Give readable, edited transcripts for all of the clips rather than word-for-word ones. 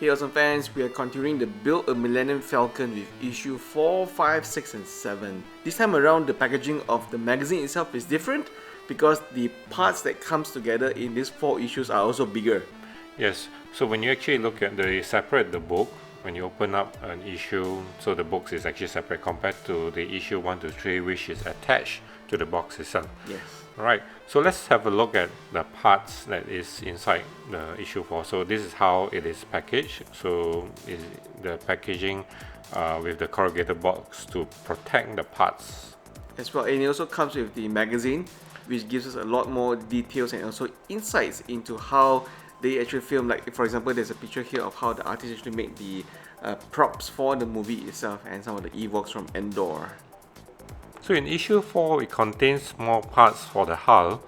Hey awesome fans, we are continuing to build a Millennium Falcon with issue 4, 5, 6 and 7. This time around the packaging of the magazine itself is different because the parts that comes together in these 4 issues are also bigger. Yes, so when you actually look at separate the book, when you open up an issue, so the box is actually separate compared to the issue 1 to 3 which is attached to the box itself. Yes. Right, so let's have a look at the parts that is inside the issue 4. So this is how it is packaged. So the packaging with the corrugated box to protect the parts. As well, and it also comes with the magazine, which gives us a lot more details and also insights into how they actually film. Like for example, there's a picture here of how the artist actually made the props for the movie itself and some of the Evox from Endor. So in issue 4, it contains small parts for the hull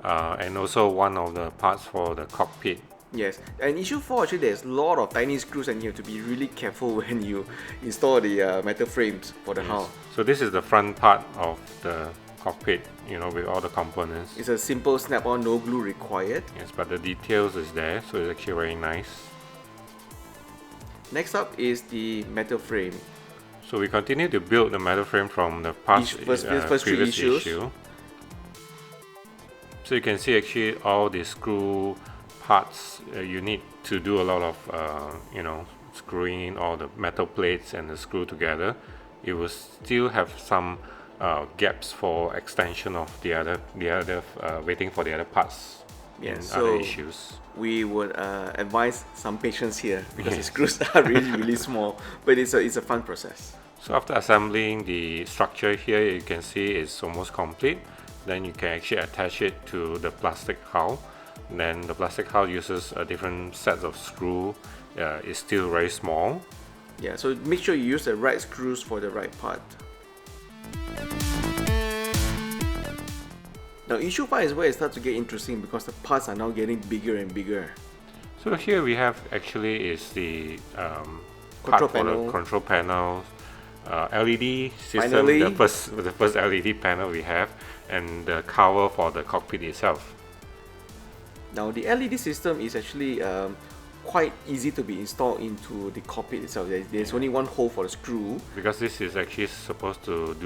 and also one of the parts for the cockpit. Yes, and issue 4 actually there's a lot of tiny screws and you have to be really careful when you install the metal frames for the hull. So this is the front part of the cockpit, with all the components. It's a simple snap-on, no glue required. Yes, but the details is there, so it's actually very nice. Next up is the metal frame. So we continue to build the metal frame from the past first previous 3 issues. issue. So you can see actually all the screw parts. You need to do a lot of screwing in all the metal plates and the screw together. It will still have some gaps for extension of the other waiting for the other parts in other issues. We would advise some patience here because the screws are really small, but it's a fun process. So after assembling the structure here, you can see it's almost complete. Then you can actually attach it to the plastic hull. Then the plastic hull uses a different set of screw. It's still very small. Yeah, so make sure you use the right screws for the right part. Now issue 5 is where it starts to get interesting because the parts are now getting bigger and bigger. So here we have actually is the control part for panel. the control panel, LED system, Finally. the first LED panel we have, and the cover for the cockpit itself. Now the LED system is actually quite easy to be installed into the cockpit itself. There's only one hole for the screw. Because this is actually supposed to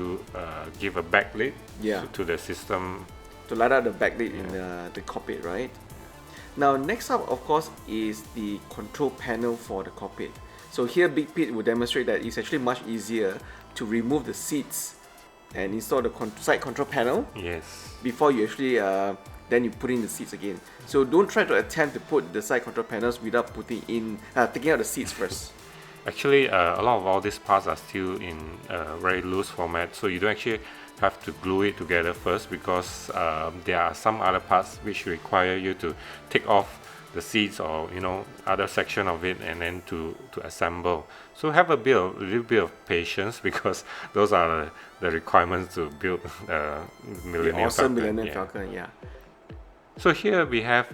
give a backlit to the system. To light up the backlit in the cockpit, right? Now next up of course is the control panel for the cockpit. So here Big Pete will demonstrate that it's actually much easier to remove the seats and install the side control panel. Yes. Before you actually then you put in the seats again. So don't try to attempt to put the side control panels without taking out the seats first. Actually, a lot of all these parts are still in a very loose format, so you don't actually have to glue it together first because there are some other parts which require you to take off the seats or other section of it and then to assemble. So have a little bit of patience because those are the requirements to build Millennium Awesome Falcon. Millennium Falcon, yeah. So here we have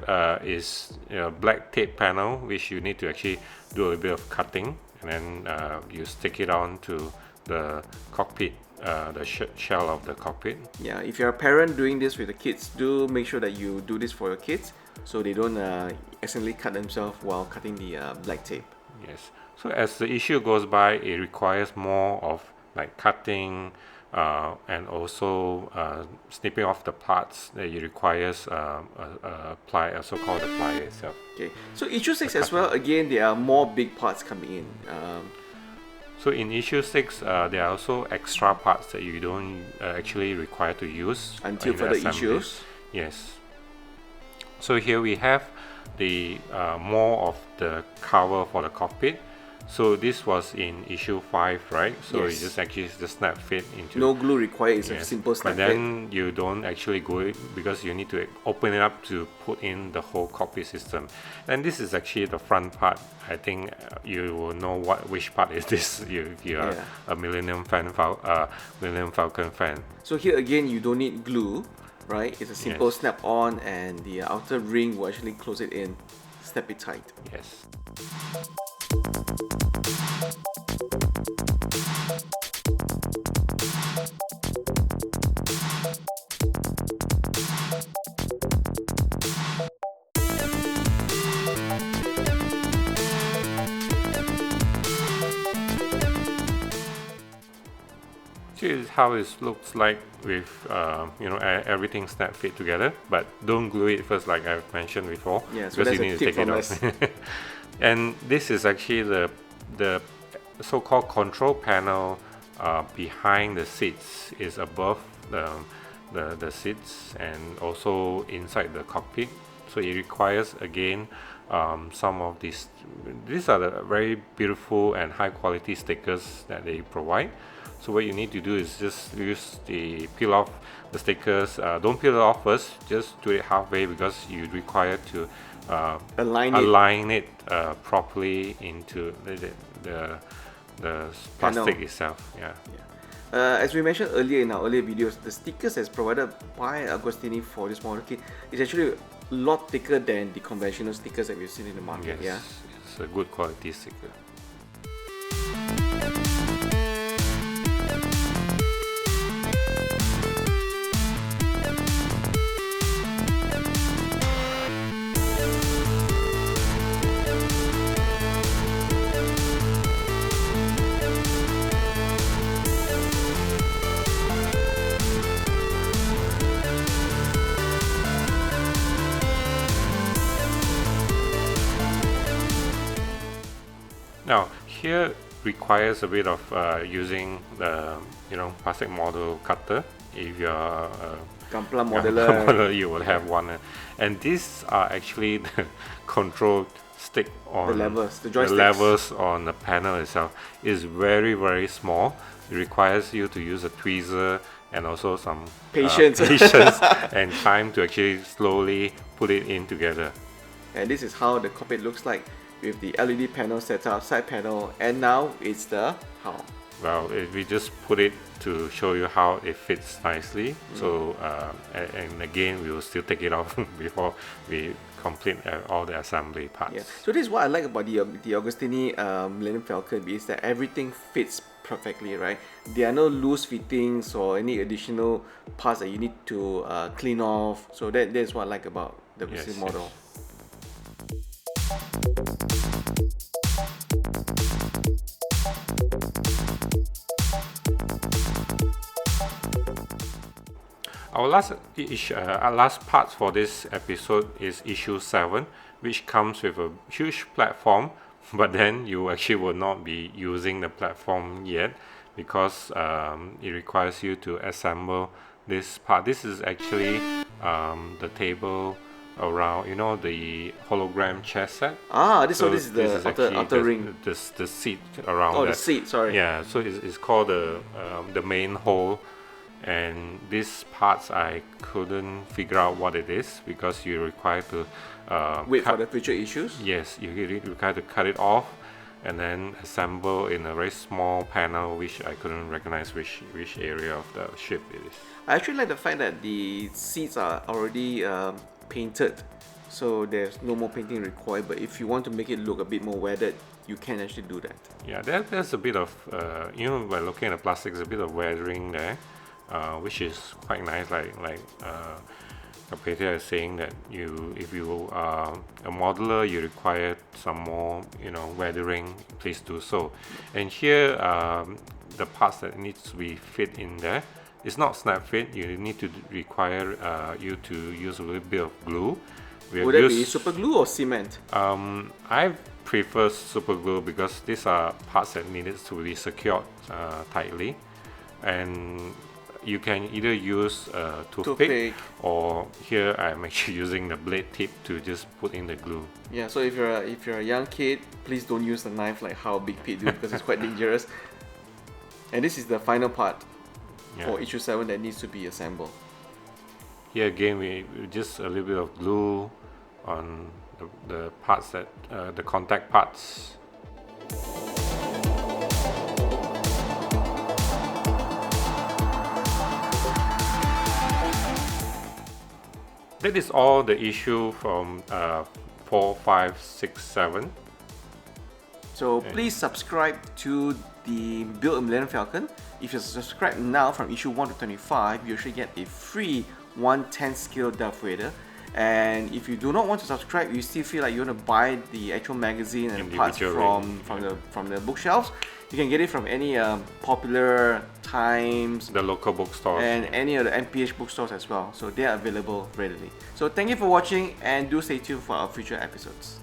is black tape panel which you need to actually do a little bit of cutting and then you stick it on to the cockpit, the shell of the cockpit. Yeah, if you're a parent doing this with the kids, do make sure that you do this for your kids so they don't accidentally cut themselves while cutting the black tape. Yes. So as the issue goes by, it requires more of like cutting and also snipping off the parts that it requires a so-called plier itself. Okay, so issue 6 as well, again there are more big parts coming in. So in issue 6, there are also extra parts that you don't actually require to use until in further assembly. issues. Yes. So here we have the more of the cover for the cockpit. So this was in issue 5, right? So Yes. it just actually snap fit into. No glue required, it's a simple snap But then you don't actually go it because you need to open it up to put in the whole cockpit system. And this is actually the front part. I think you will know which part is this if you are a Millennium Falcon fan. So here again you don't need glue, right? It's a simple snap on and the outer ring will actually close it in, snap it tight. Yes. This is how it looks like with everything snap fit together, but don't glue it first like I've mentioned before, Yeah, so because that's you a need to tip take it from off. And this is actually the so-called control panel behind the seats, is above the seats and also inside the cockpit. So it requires again some of these are the very beautiful and high quality stickers that they provide. So what you need to do is just peel off the stickers. Don't peel it off first, just do it halfway, because you require to align it properly into the plastic itself. Yeah. As we mentioned earlier in our earlier videos, the stickers as provided by Agostini for this model kit is actually a lot thicker than the conventional stickers that we've seen in the market. Yes, it's a good quality sticker. Now here requires a bit of using the plastic model cutter. If you're a Gampla modeler, you will have one, and these are actually the control stick on the levers on the panel itself. Is very, very small. It requires you to use a tweezer and also some patience and time to actually slowly put it in together. And this is how the cockpit looks like, with the LED panel set up, side panel, and now it's the how. Well, we just put it to show you how it fits nicely. So and again, we will still take it off before we complete all the assembly parts. Yeah. So this is what I like about the DeAgostini Millennium Falcon, is that everything fits perfectly, right? There are no loose fittings or any additional parts that you need to clean off. So that's what I like about the model. Our last part for this episode is issue 7, which comes with a huge platform, but then you actually will not be using the platform yet, because it requires you to assemble this part. This is actually the table around, the hologram chess set. This is the outer ring. The seat around. The seat. Sorry. Yeah. So it's called the main hole. And these parts I couldn't figure out what it is, because you require to wait for the future issues. Yes, you require to cut it off and then assemble in a very small panel, which I couldn't recognize which area of the ship it is. I actually like the fact that the seats are already painted, so there's no more painting required. But if you want to make it look a bit more weathered, you can actually do that. Yeah, there's a bit of by looking at the plastic, there's a bit of weathering there. Which is quite nice. Like Peter is saying that if you are a modeler, you require some more weathering. Please do so. And here the parts that needs to be fit in there, it's not snap fit. You need to require you to use a little bit of glue. Would it be super glue or cement? I prefer super glue, because these are parts that needed to be secured tightly, and you can either use a toothpick, or here I'm actually using the blade tip to just put in the glue. Yeah, so if you're a young kid, please don't use the knife like how Big Pete do, because it's quite dangerous. And this is the final part for issue 7 that needs to be assembled. Here again, we just a little bit of glue on the parts that the contact parts. That is all the issue from 4, 5, 6, 7. So please subscribe to the Build a Millennium Falcon. If you subscribe now from issue 1 to 25, you should get a free 1/10 scale Darth Vader. And if you do not want to subscribe, you still feel like you want to buy the actual magazine and parts from the bookshelves, You can get it from any popular Times, The local bookstores. and any of the MPH bookstores as well. So they are available readily. So thank you for watching, and do stay tuned for our future episodes.